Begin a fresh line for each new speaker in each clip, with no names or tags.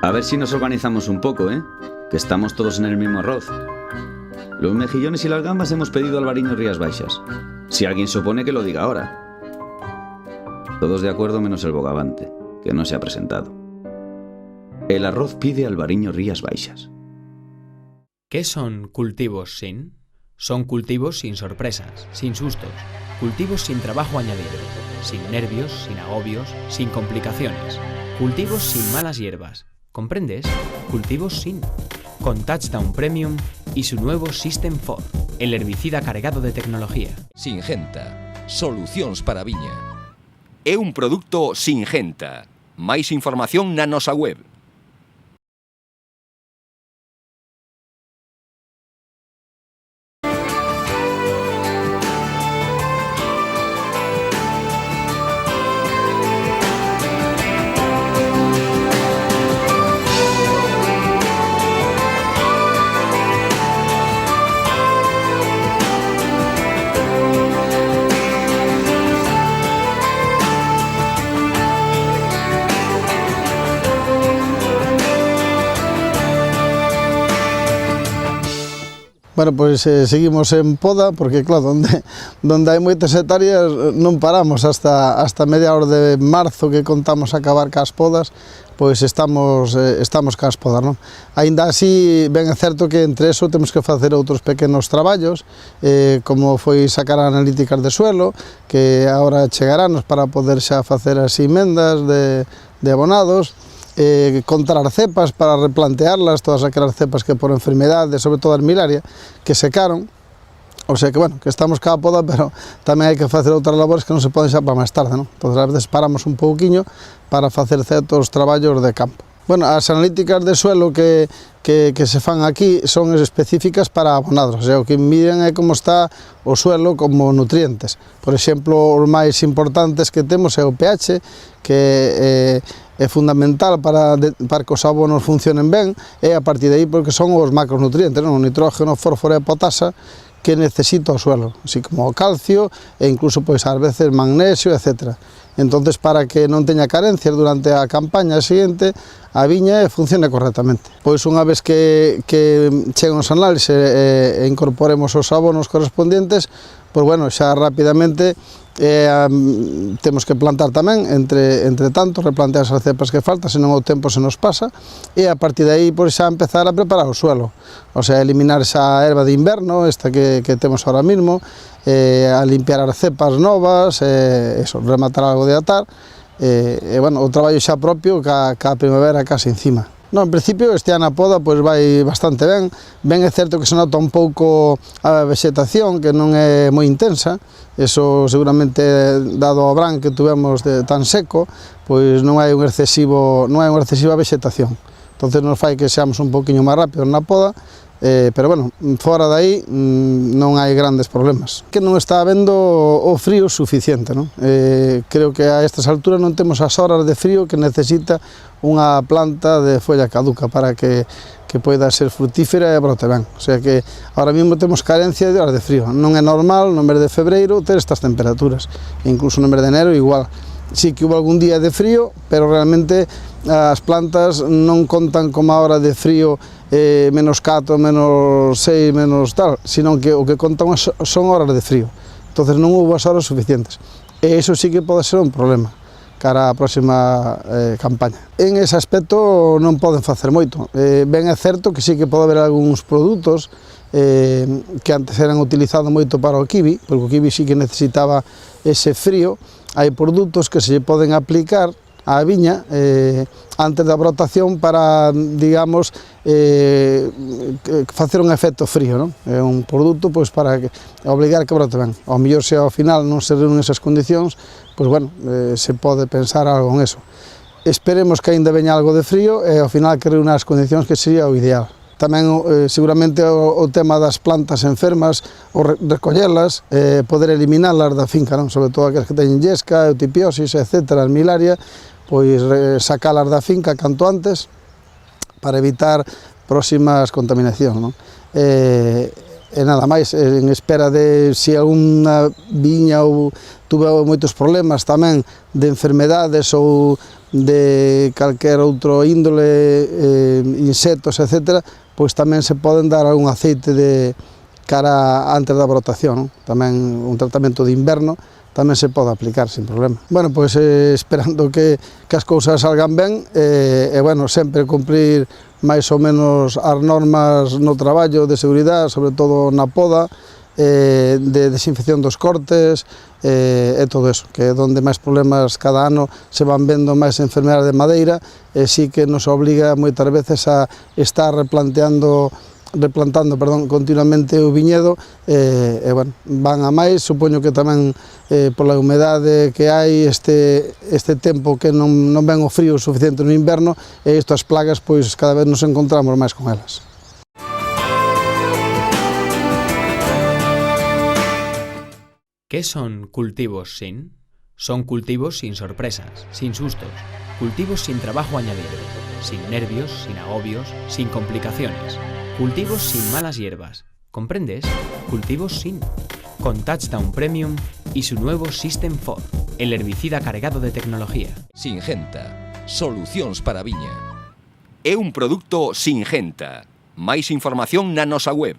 A ver si nos organizamos un poco, ¿eh? Que estamos todos en el mismo arroz. Los mejillones y las gambas hemos pedido Albariño Rías Baixas. Si alguien se opone, que lo diga ahora. Todos de acuerdo menos el bogavante, que no se ha presentado. El arroz pide Albariño Rías Baixas.
¿Qué son cultivos sin? Son cultivos sin sorpresas, sin sustos, cultivos sin trabajo añadido, sin nervios, sin agobios, sin complicaciones, cultivos sin malas hierbas. ¿Comprendes? Cultivos sin. Con Touchdown Premium y su nuevo System 4, el herbicida cargado de tecnología.
Singenta, solucións para a viña. É un produto Singenta. Máis información na nosa web.
Bueno, pois seguimos en poda, porque claro, donde hai moitas hectáreas non paramos hasta mediados de marzo, que contamos acabar cas podas, pois estamos cas podas, non? Aínda así, ben é certo que entre eso temos que facer outros pequenos traballos, como foi sacar analíticas de suelo, que agora chegarános para poder xa facer as emendas de abonados, contar as cepas para replantearlas, todas aquelas cepas que por enfermedades, sobre todo a armilaria, que secaron. O sea que, bueno, que estamos cada poda, pero tamén hai que facer outras labores que non se poden xa para máis tarde, non? Entón, a veces paramos un pouquiño para facer certos traballos de campo. Bueno, as analíticas de suelo que se fan aquí son específicas para abonados, o sea, o que miden é como está o suelo como nutrientes. Por exemplo, os máis importantes que temos é o pH, que é fundamental para que os abonos funcionen ben, e a partir de aí porque son os macronutrientes, non? O nitrógeno, fósforo e potasa que necesita o suelo, así como o calcio e incluso pois ás veces magnesio, etc. Entonces, para que non teña carencias durante a campaña seguinte, a viña funcione correctamente. Pois unha vez que chegan os análises e incorporemos os abonos correspondientes, pois bueno, xa rapidamente temos que plantar tamén, entre tanto, replantear as cepas que faltan, senón o tempo se nos pasa, e a partir de aí pois xa empezar a preparar o suelo, o sea, eliminar esa erva de inverno, esta que temos ahora mismo, a limpiar as cepas novas, rematar algo de atar, e bueno, o traballo xa propio ca primavera case encima. No, en principio este ano a poda pois vai bastante ben. Ben é certo que se nota un pouco a vexetación, que non é moi intensa, eso seguramente dado ao verán que tuvemos tan seco, pois non hai unha excesiva vexetación. Entonces nos fai que seamos un pouquiño máis rápidos na poda, pero bueno, fora de aí non hai grandes problemas. Que non está habendo o frío suficiente, non? Creo que a estas alturas non temos as horas de frío que necesita unha planta de folla caduca para que poida ser frutífera e brote ben. O sea que ahora mesmo temos carencia de horas de frío. Non é normal no mes de febreiro ter estas temperaturas, e incluso no mes de enero igual. Sí que hubo algún día de frío, pero realmente as plantas non contan como a hora de frío menos 4, menos 6, menos tal, sino que o que contan son horas de frío. Entonces non houve as horas suficientes. E iso sí que pode ser un problema cara á próxima campaña. En ese aspecto non poden facer moito. Ben é certo que sí que pode haber algúns produtos que antes eran utilizados moito para o kiwi, porque o kiwi sí que necesitaba ese frío. Hai produtos que se lle poden aplicar á viña antes da brotación para, digamos, facer un efecto frío, non? É un produto pois para obligar que brote ben. Ao mellor se ao final non se reúnen esas condicións, pois bueno, se pode pensar algo en eso. Esperemos que aínda veña algo de frío e ao final que reúna as condicións, que sería o ideal. Tamén seguramente o tema das plantas enfermas, o recollelas, poder eliminarlas da finca, non? Sobre todo aquelas que teñen yesca, eutipiosis, etc., armilaria, pois sacalas da finca canto antes para evitar próximas contaminacións, non? e nada máis, en espera de se alguna viña ou tuve moitos problemas tamén de enfermedades ou de calquer outro índole, insectos, etc., pois tamén se poden dar algún aceite de cara antes da brotación, non? Tamén un tratamento de inverno tamén se pode aplicar sin problema. Bueno, pois esperando que as cousas salgan ben e bueno, sempre cumprir máis ou menos as normas no traballo de seguridade, sobre todo na poda, de desinfección dos cortes e todo eso, que é onde máis problemas cada ano se van vendo máis enfermedades de madeira e sí que nos obliga moitas veces a estar replantando continuamente o viñedo e bueno, van a máis, supoño que tamén pola humedade que hai este tempo que non ven o frío suficiente no inverno e isto as plagas pois cada vez nos encontramos máis con elas.
¿Qué son cultivos sin? Son cultivos sin sorpresas, sin sustos, cultivos sin trabajo añadido, sin nervios, sin agobios, sin complicaciones, cultivos sin malas hierbas. ¿Comprendes? Cultivos sin. Con Touchdown Premium y su nuevo System 4, el herbicida cargado de tecnología.
Singenta. Solucións para a viña. É un produto Singenta. Máis información na nosa web.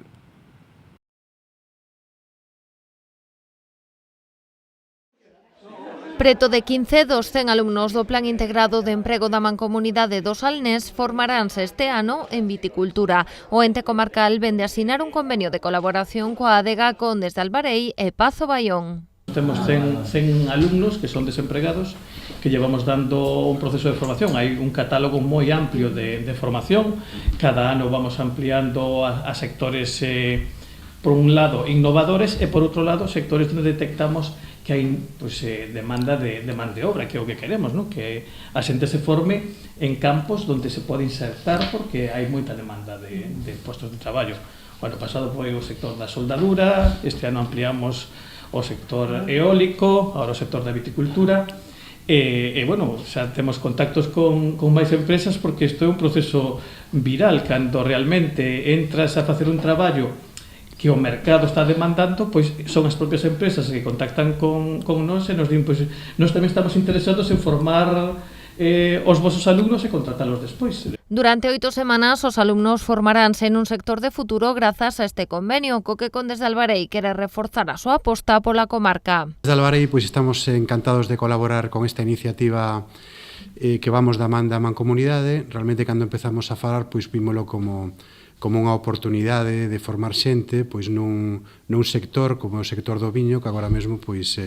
Preto de 15 dos 100 alumnos do Plan Integrado de Emprego da Mancomunidade do Salnés formaránse este ano en viticultura. O ente comarcal vende asinar un convenio de colaboración coa adega Condes de Albarei e Pazo Baión.
Temos 100 alumnos que son desempregados que llevamos dando un proceso de formación. Hai un catálogo moi amplio de formación. Cada ano vamos ampliando a sectores, por un lado, innovadores e por outro lado, sectores onde detectamos que hai demanda de obra, que é o que queremos, ¿no? Que a xente se forme en campos onde se pode insertar porque hai moita demanda de postos de traballo. O ano pasado foi o sector da soldadura, este ano ampliamos o sector eólico, agora o sector da viticultura, e bueno, xa temos contactos con máis empresas porque isto é un proceso viral, cando realmente entras a facer un traballo que o mercado está demandando, pois son as propias empresas que contactan con nós e nos din, pois nós tamén estamos interesados en formar os vosos alumnos e contratalos despois.
Durante 8 semanas os alumnos formaránse en un sector de futuro grazas a este convenio, co que Condes de Albarei quere reforzar a súa aposta pola comarca.
Desde Albarei pois estamos encantados de colaborar con esta iniciativa que vamos da man da mancomunidade. Realmente cando empezamos a falar pois vímolo como unha oportunidade de formar xente pois nun sector como o sector do viño que agora mesmo pois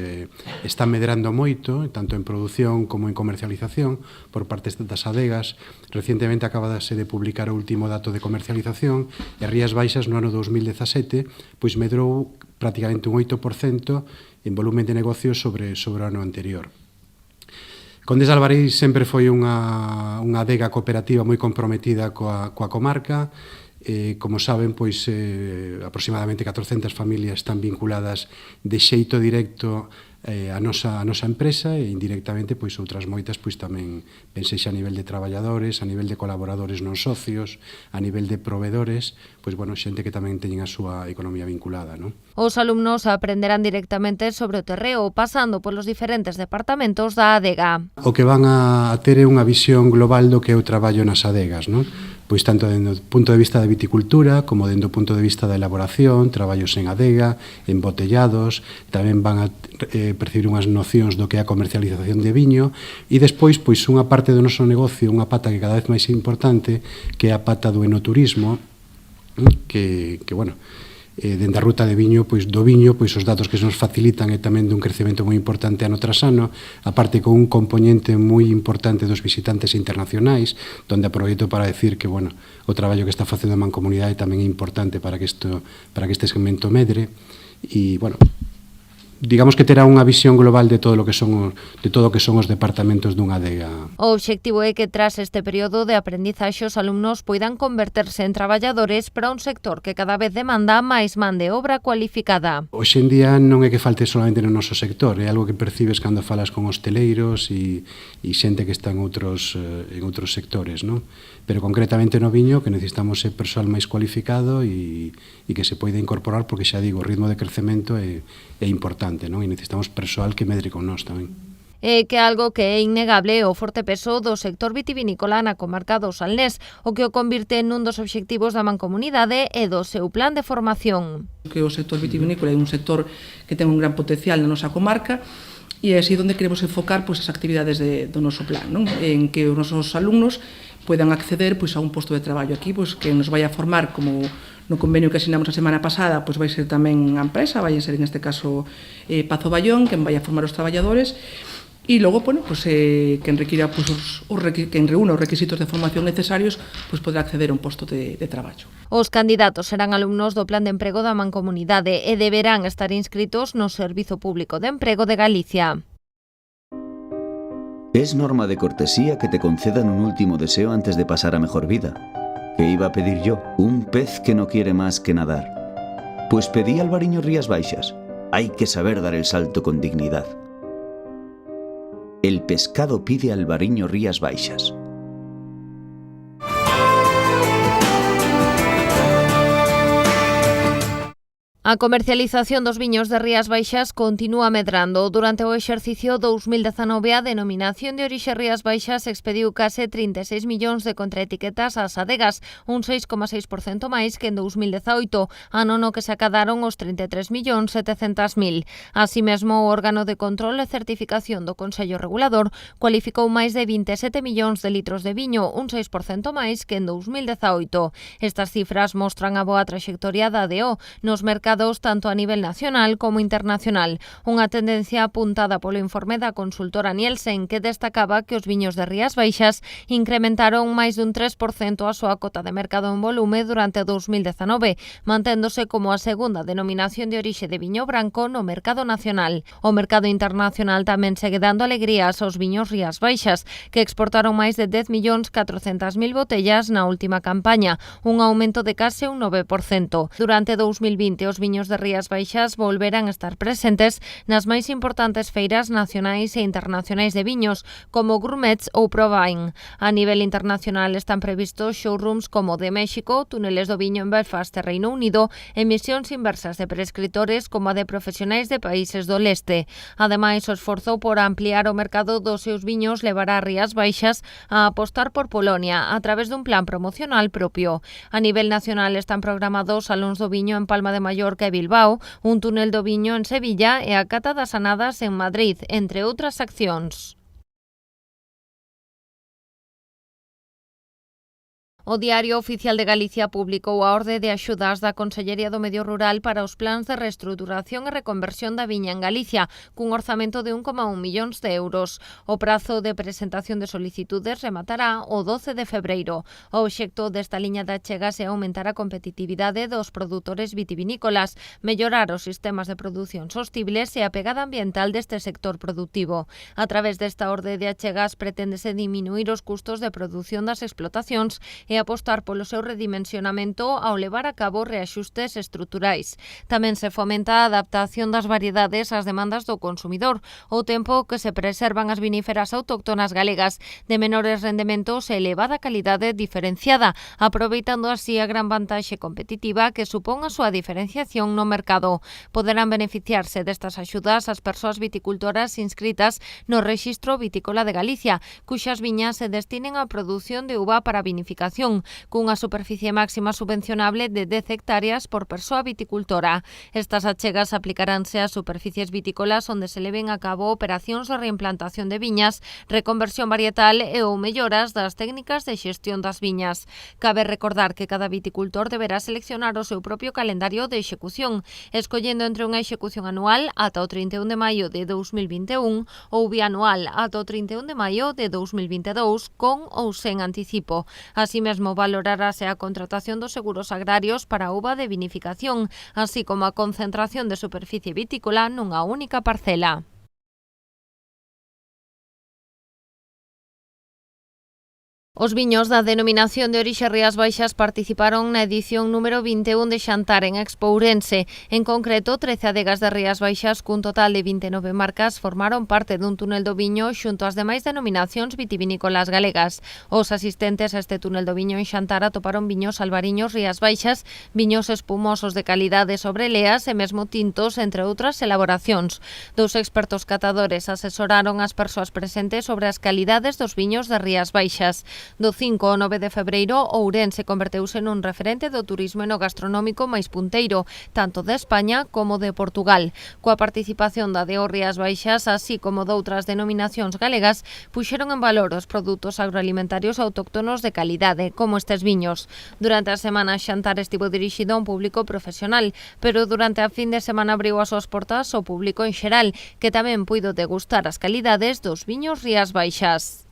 está medrando moito, tanto en produción como en comercialización por parte das adegas. Recientemente acabase de publicar o último dato de comercialización e Rías Baixas no ano 2017 pois medrou prácticamente un 8% en volumen de negocios sobre o ano anterior. Condes de Albarei sempre foi unha adega cooperativa moi comprometida coa comarca. Como saben, pois aproximadamente 400 familias están vinculadas de xeito directo a nosa empresa e indirectamente pois outras moitas pois tamén pensexa a nivel de traballadores, a nivel de colaboradores non socios, a nivel de proveedores, pois bueno, xente que tamén teñen a súa economía vinculada, non?
Os alumnos aprenderán directamente sobre o terreo, pasando polos diferentes departamentos da adega.
O que van a ter é unha visión global do que é o traballo nas adegas, non? Pois tanto dentro do punto de vista da viticultura como dentro do punto de vista da elaboración, traballos en adega, embotellados, tamén van a percibir unhas nocións do que é a comercialización de viño e despois pois unha parte do noso negocio, unha pata que cada vez máis importante, que é a pata do enoturismo, que bueno, dende a ruta de viño, pois do viño, pois os datos que se nos facilitan é tamén dun crecemento moi importante ano tras ano, aparte con un componente moi importante dos visitantes internacionais, donde aproveito para decir que, bueno, o traballo que está facendo a Mancomunidade tamén é importante para que este segmento medre, e, bueno, digamos que terá unha visión global de todo o que son os departamentos dunha adega.
O obxectivo é que tras este período de aprendizaxe os alumnos poidan converterse en traballadores para un sector que cada vez demanda máis man de obra cualificada.
Hoxe en día non é que falte solamente no noso sector, é algo que percibes cando falas con hosteleiros e xente que está en outros sectores, non? Pero concretamente no viño que necesitamos é persoal máis cualificado e que se poida incorporar porque xa digo, o ritmo de crecemento é importante, non? E necesitamos persoal que medre con nós tamén.
É que algo que é innegable é o forte peso do sector vitivinícola na comarca do Salnés, o que o convirte nun dos obxectivos da Mancomunidade e do seu plan de formación.
Que o sector vitivinícola é un sector que ten un gran potencial na nosa comarca e é así onde queremos enfocar as actividades do noso plan, non? En que os nosos alumnos poidan acceder a un posto de traballo aquí, que nos vai a formar como no convenio que asinamos a semana pasada, vai ser tamén a empresa, vai ser en este caso Pazo Ballón, quen vai a formar os traballadores, e logo, quen requira quen reúna os requisitos de formación necesarios, poderá acceder a un posto de traballo.
Os candidatos serán alumnos do Plan de Emprego da Mancomunidade e deberán estar inscritos no Servizo Público de Emprego de Galicia.
Es norma de cortesía que te concedan un último deseo antes de pasar a mejor vida. ¿Qué iba a pedir yo? Un pez que no quiere más que nadar. Pues pedí Alvariño Rías Baixas. Hay que saber dar el salto con dignidad. El pescado pide Alvariño Rías Baixas.
A comercialización dos viños de Rías Baixas continúa medrando. Durante o exercicio 2019, a denominación de orixe Rías Baixas expediu case 36 millóns de contraetiquetas ás adegas, un 6,6% máis que en 2018, ano no que se acadaron os 33.700.000. Así mesmo, o órgano de control e certificación do Consello Regulador cualificou máis de 27 millóns de litros de viño, un 6% máis que en 2018. Estas cifras mostran a boa traxectoria da ADO nos mercados tanto a nivel nacional como internacional. Unha tendencia apuntada polo informe da consultora Nielsen, que destacaba que os viños de Rías Baixas incrementaron máis dun 3% a súa cota de mercado en volume durante 2019, manténdose como a segunda denominación de orixe de viño branco no mercado nacional. O mercado internacional tamén segue dando alegrías aos viños Rías Baixas, que exportaron máis de 10.400.000 botellas na última campaña, un aumento de case un 9%. Durante 2020, os viños de Rías Baixas volverán a estar presentes nas máis importantes feiras nacionais e internacionais de viños, como Gourmets ou Provine. A nivel internacional están previstos showrooms como de México, túneles do viño en Belfast e Reino Unido, e misións inversas de prescriptores como a de profesionais de países do leste. Ademais, o esforzo por ampliar o mercado dos seus viños levará a Rías Baixas a apostar por Polonia a través dun plan promocional propio. A nivel nacional están programados salóns do viño en Palma de Mallorca e Bilbao, un túnel do viño en Sevilla e a cata das anadas en Madrid, entre outras accións. O Diario Oficial de Galicia publicou a orde de axudas da Consellería do Medio Rural para os plans de reestruturación e reconversión da viña en Galicia, cun orzamento de 1,1 millóns de euros. O prazo de presentación de solicitudes rematará o 12 de febreiro. O obxecto desta liña de achegas é aumentar a competitividade dos produtores vitivinícolas, mellorar os sistemas de produción sostibles e a pegada ambiental deste sector productivo. A través desta orde de achegas preténdese diminuir os custos de produción das explotacións e apostar polo seu redimensionamento ao levar a cabo reaxustes estruturais. Tamén se fomenta a adaptación das variedades ás demandas do consumidor, ao tempo que se preservan as viníferas autóctonas galegas de menores rendementos e elevada calidade diferenciada, aproveitando así a gran vantaxe competitiva que supón a súa diferenciación no mercado. Poderán beneficiarse destas axudas as persoas viticultoras inscritas no Rexistro Vitícola de Galicia, cuxas viñas se destinen á produción de uva para vinificación, cunha superficie máxima subvencionable de 10 hectáreas por persoa viticultora. Estas achegas aplicaránse ás superficies vitícolas onde se leven a cabo operacións de reimplantación de viñas, reconversión varietal e ou melloras das técnicas de xestión das viñas. Cabe recordar que cada viticultor deberá seleccionar o seu propio calendario de execución, escollendo entre unha execución anual ata o 31 de maio de 2021 ou bianual ata o 31 de maio de 2022 con ou sen anticipo. Así mesmo valorarase a contratación dos seguros agrarios para a uva de vinificación, así como a concentración de superficie vitícola nunha única parcela. Os viños da denominación de orixe Rías Baixas participaron na edición número 21 de Xantar en Expo Ourense. En concreto, 13 adegas de Rías Baixas cun total de 29 marcas formaron parte dun túnel do viño xunto ás demais denominacións vitivinícolas galegas. Os asistentes a este túnel do viño en Xantar atoparon viños albariños Rías Baixas, viños espumosos de calidade sobre leas e mesmo tintos, entre outras elaboracións. Dous expertos catadores asesoraron as persoas presentes sobre as calidades dos viños de Rías Baixas. Do 5 ao 9 de febreiro, Ourense converteuse nun referente do turismo enogastronómico máis punteiro, tanto de España como de Portugal. Coa participación da DO Rías Baixas, así como doutras denominacións galegas, puxeron en valor os produtos agroalimentarios autóctonos de calidade, como estes viños. Durante a semana, Xantar estivo dirixido a un público profesional, pero durante a fin de semana abriu as súas portas ao público en xeral, que tamén puido degustar as calidades dos viños Rías Baixas.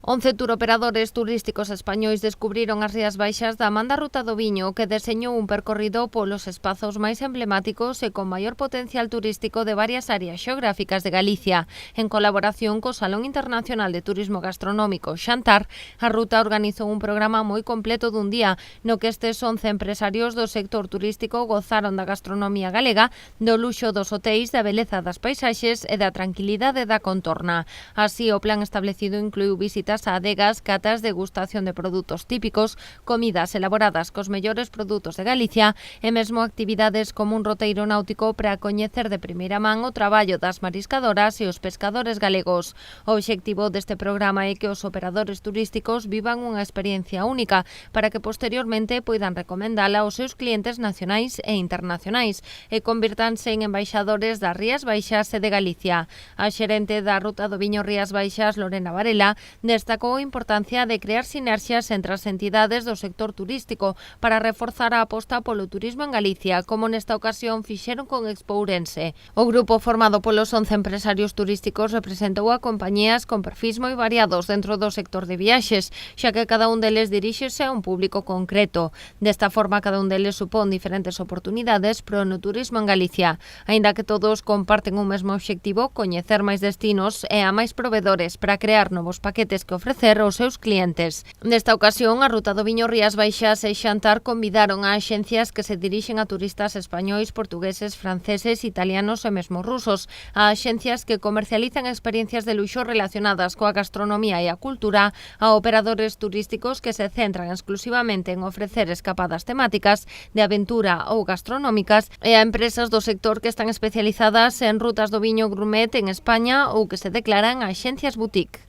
11 turoperadores turísticos españois descubriron as Rías Baixas da man da Ruta do Viño, que deseñou un percorrido polos espazos máis emblemáticos e con maior potencial turístico de varias áreas xeográficas de Galicia. En colaboración co Salón Internacional de Turismo Gastronómico Xantar, a ruta organizou un programa moi completo dun día, no que estes 11 empresarios do sector turístico gozaron da gastronomía galega, do luxo dos hotéis, da beleza das paisaxes e da tranquilidade da contorna. Así, o plan establecido incluiu visitas a adegas, catas, degustación de produtos típicos, comidas elaboradas cos mellores produtos de Galicia e mesmo actividades como un roteiro náutico para coñecer de primeira man o traballo das mariscadoras e os pescadores galegos. O obxectivo deste programa é que os operadores turísticos vivan unha experiencia única para que posteriormente poidan recomendala aos seus clientes nacionais e internacionais e convirtanse en embaixadores das Rías Baixas e de Galicia. A xerente da Ruta do Viño Rías Baixas, Lorena Varela, destacou a importancia de crear sinerxias entre as entidades do sector turístico para reforzar a aposta polo turismo en Galicia, como nesta ocasión fixeron con Expo Ourense. O grupo formado polos 11 empresarios turísticos representou a compañías con perfis moi variados dentro do sector de viaxes, xa que cada un deles diríxese a un público concreto. Desta forma, cada un deles supón diferentes oportunidades pro no turismo en Galicia, aínda que todos comparten un mesmo obxectivo, coñecer máis destinos e a máis provedores para crear novos paquetes que ofrecer aos seus clientes. Nesta ocasión, a Ruta do Viño Rías Baixas e Xantar convidaron a axencias que se dirixen a turistas españois, portugueses, franceses, italianos e mesmo rusos, a axencias que comercializan experiencias de luxo relacionadas coa gastronomía e a cultura, a operadores turísticos que se centran exclusivamente en ofrecer escapadas temáticas, de aventura ou gastronómicas, e a empresas do sector que están especializadas en rutas do viño gourmet en España ou que se declaran axencias boutique.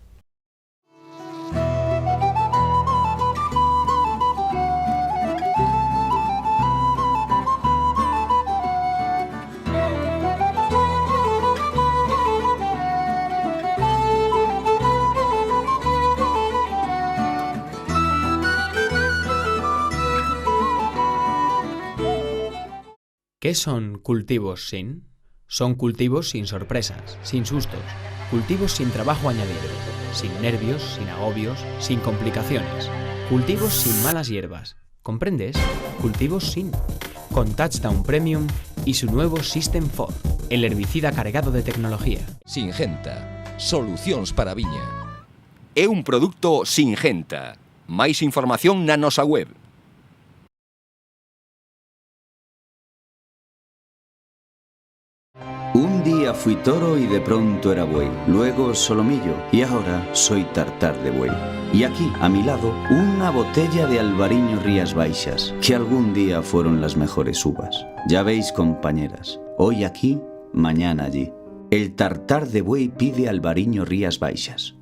¿Qué son cultivos sin? Son cultivos sin sorpresas, sin sustos, cultivos sin trabajo añadido, sin nervios, sin agobios, sin complicaciones, cultivos sin malas hierbas. ¿Comprendes? Cultivos sin. Con Touchdown Premium y su nuevo System 4, el herbicida cargado de tecnología.
Singenta. Solucións para a viña. É un produto Singenta. Máis información na nosa web.
Un día fui toro y de pronto era buey, luego solomillo y ahora soy tartar de buey. Y aquí, a mi lado, una botella de Albariño Rías Baixas, que algún día fueron las mejores uvas. Ya veis, compañeras, hoy aquí, mañana allí. El tartar de buey pide Albariño Rías Baixas.